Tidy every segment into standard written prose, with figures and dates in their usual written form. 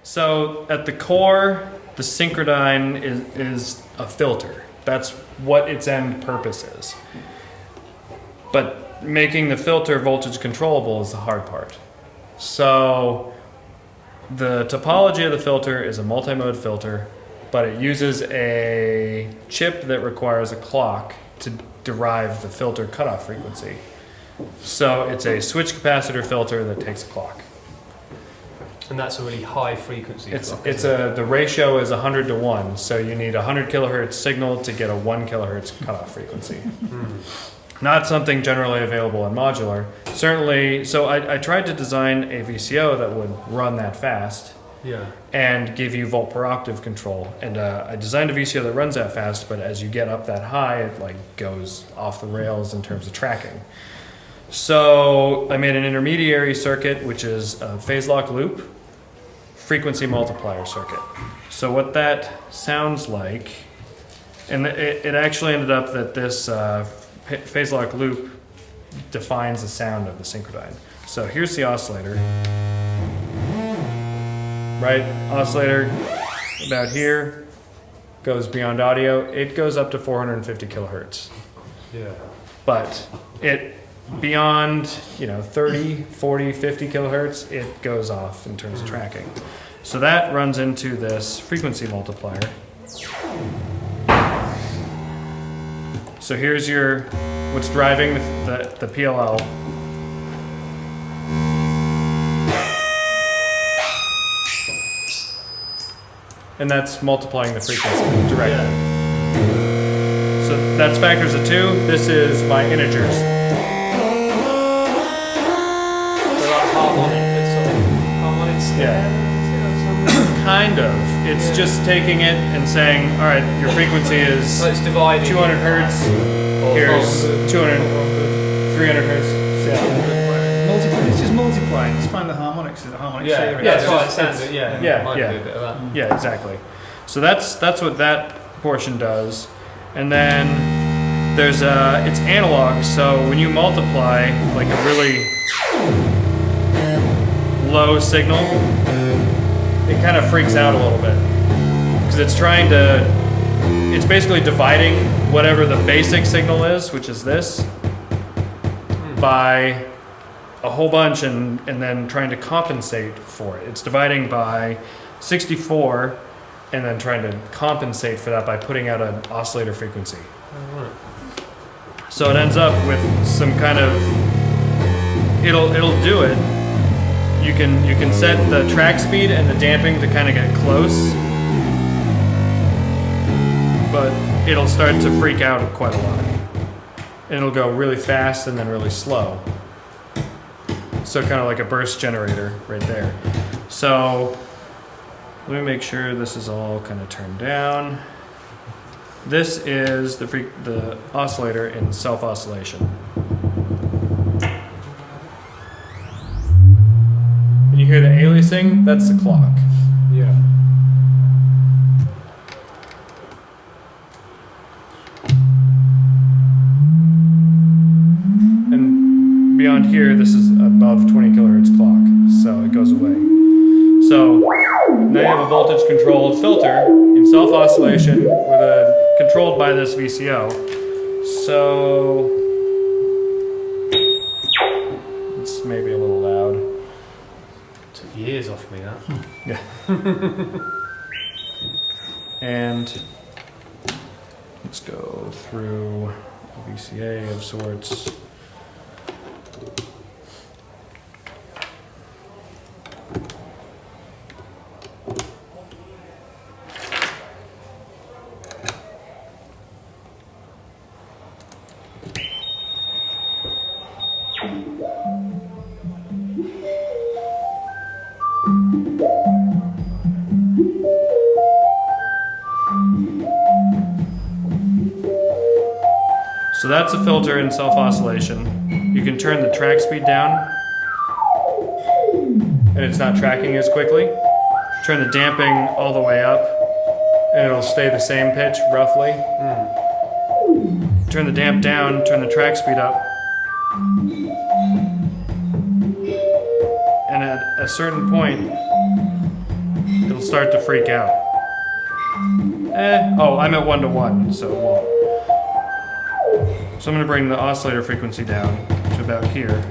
So at the core, the Synchrodyne is a filter. That's what its end purpose is. But making the filter voltage controllable is the hard part. So the topology of the filter is a multi-mode filter, but it uses a chip that requires a clock to derive the filter cutoff frequency. So it's a switch capacitor filter that takes a clock. And that's a really high frequency. The ratio is 100 to 1, so you need a 100 kilohertz signal to get a 1 kilohertz cutoff frequency. Not something generally available in modular. Certainly, so I tried to design a VCO that would run that fast. Yeah. And give you volt per octave control. And I designed a VCO that runs that fast, but as you get up that high, it like goes off the rails in terms of tracking. So I made an intermediary circuit, which is a phase lock loop, frequency multiplier circuit. So what that sounds like, and it actually ended up that this phase lock loop defines the sound of the Synchrodyne. So here's the oscillator. Right, oscillator about here, goes beyond audio. It goes up to 450 kilohertz. Yeah. But it beyond 30, 40, 50 kilohertz, it goes off in terms of tracking. So that runs into this frequency multiplier. So here's what's driving the PLL. And that's multiplying the frequency directly. Yeah. So that's factors of 2. This is my integers. So like harmonics. Yeah. Kind of. It's just taking it and saying, all right, your frequency is so it's dividing 200 hertz. Here's 200, 300 hertz. Yeah. It's just multiplying. Just find the harmonics in the harmonic series. Yeah, that's right. It sounds good. Yeah. Yeah. Do a bit of that. Yeah, exactly. So that's what that portion does. And then there's it's analog. So when you multiply like a really low signal, it kind of freaks out a little bit because it's basically dividing whatever the basic signal is, which is this, by a whole bunch and then trying to compensate for it. It's dividing by 64 and then trying to compensate for that by putting out an oscillator frequency. So it ends up with some kind of, it'll do it. You can set the track speed and the damping to kind of get close, but it'll start to freak out quite a lot. And it'll go really fast and then really slow. So kind of like a burst generator right there. So let me make sure this is all kind of turned down. This is the oscillator in self-oscillation. When you hear the aliasing, that's the clock. Yeah. And beyond here, this is above 20 kilohertz clock, so it goes away. So now you have a voltage controlled filter in self-oscillation controlled by this VCO. So it's maybe a little loud. Took years off me, that. Yeah. And let's go through a VCA of sorts. So that's a filter in self-oscillation. You can turn the track speed down, and it's not tracking as quickly. Turn the damping all the way up, and it'll stay the same pitch, roughly. Turn the damp down, turn the track speed up. And at a certain point, it'll start to freak out. Oh, I'm at 1 to 1, so it won't. So I'm going to bring the oscillator frequency down to about here.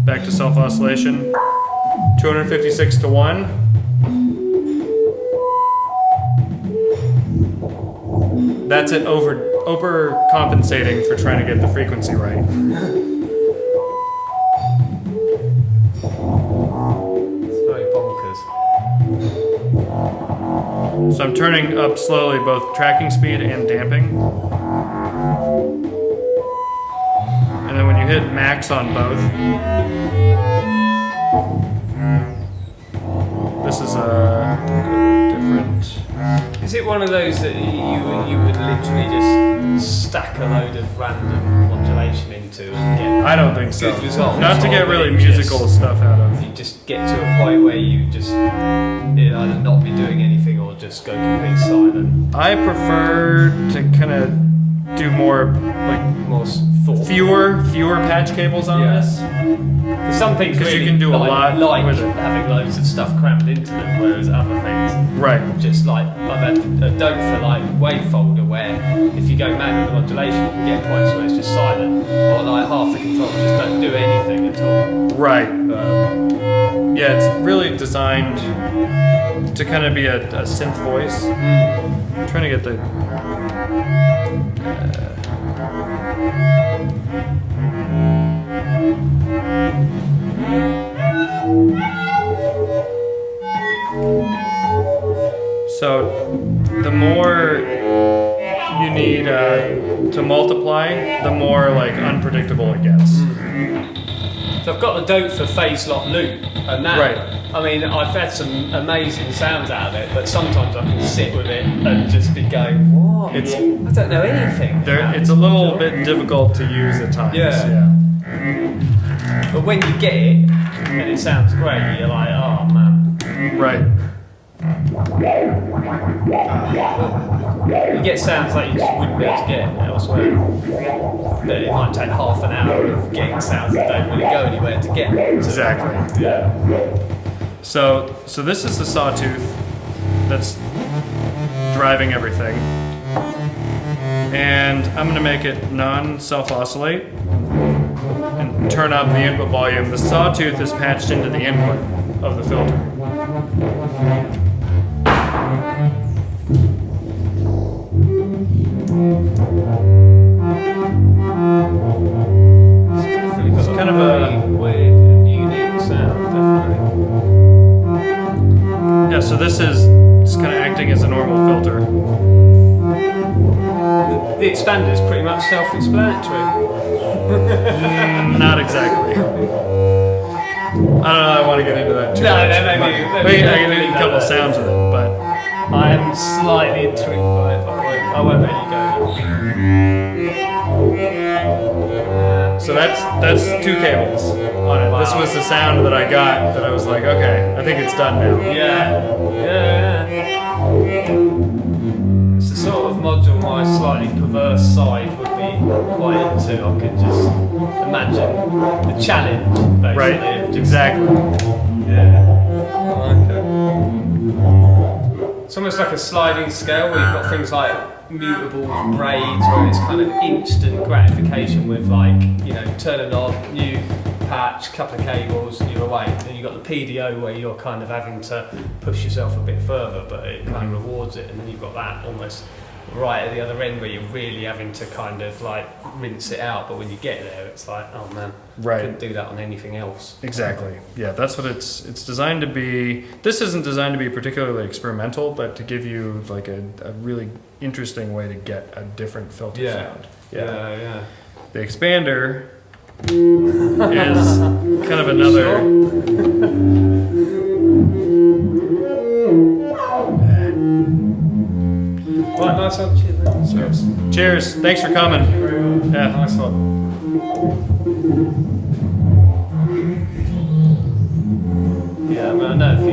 Back to self-oscillation. 256 to 1. That's it overcompensating for trying to get the frequency right. It's very bonkers. So I'm turning up slowly both tracking speed and damping. And then when you hit max on both, this is a different. Is it one of those that you would literally just stack a load of random modulation into and get I don't think so. good results? Not to get Or really you musical just- stuff out of. You just get to a point where you just either not be doing anything or just go complete silent. I prefer to kind of do more like More thoughtful. fewer patch cables on Yeah. this. Some things 'Cause you really can do a lot like with it. having loads of stuff crammed into them, whereas other things Right. just like I've had a dope for like wavefolder where if you go mad with the modulation you can get points where it's just silent or like half the controls just don't do anything at all. Right. Yeah, it's really designed to kind of be a synth voice. I'm trying to get the. So, the more you need to multiply, the more like unpredictable it gets. So I've got the dope for phase lock loop and that. Right. I mean, I've had some amazing sounds out of it, but sometimes I can sit with it and just be going, what? It's- I don't know anything. about It's a this little module. bit difficult to use at times. Yeah. But when you get it and it sounds great, you're like, oh man. Right. You get sounds like you just wouldn't be able to get elsewhere. But it might take half an hour of getting sounds that don't really go anywhere to get. Exactly. Yeah. So this is the sawtooth that's driving everything. And I'm going to make it non-self-oscillate and turn up the input volume. The sawtooth is patched into the input of the filter. It's kind of a- weird and unique sound, definitely. Yeah, so this is just kind of acting as a normal filter. The expander is pretty much self-explanatory. Not exactly. I don't know, I want to get into that too No, much. that maybe- But maybe I don't can really do a know couple that. sounds with it, but I am slightly intrigued by it, but I won't let you go. so that's 2 cables on it. This Wow. was the sound that I got that I was like, okay, I think it's done now. Yeah. It's the sort of module my slightly perverse side would be quite into. I could just imagine the challenge, basically. Right, of just- exactly. Yeah. I like it. It's almost like a sliding scale where you've got things like mutables, braids, where it's kind of instant gratification with like, you know, turn a knob, new patch, couple of cables, and you're away. Then you've got the PDO where you're kind of having to push yourself a bit further, but it kind of rewards it. And then you've got that almost right at the other end where you're really having to kind of like rinse it out. But when you get there, it's like, oh man, Right. couldn't do that on anything else. Exactly. Yeah, that's what it's designed to be. This isn't designed to be particularly experimental, but to give you like a really interesting way to get a different filter Yeah. sound. Yeah. The expander is kind of another. Right, nice one. Cheers. Cheers. Thanks for coming. Yeah. Nice one. Yeah, I mean, I know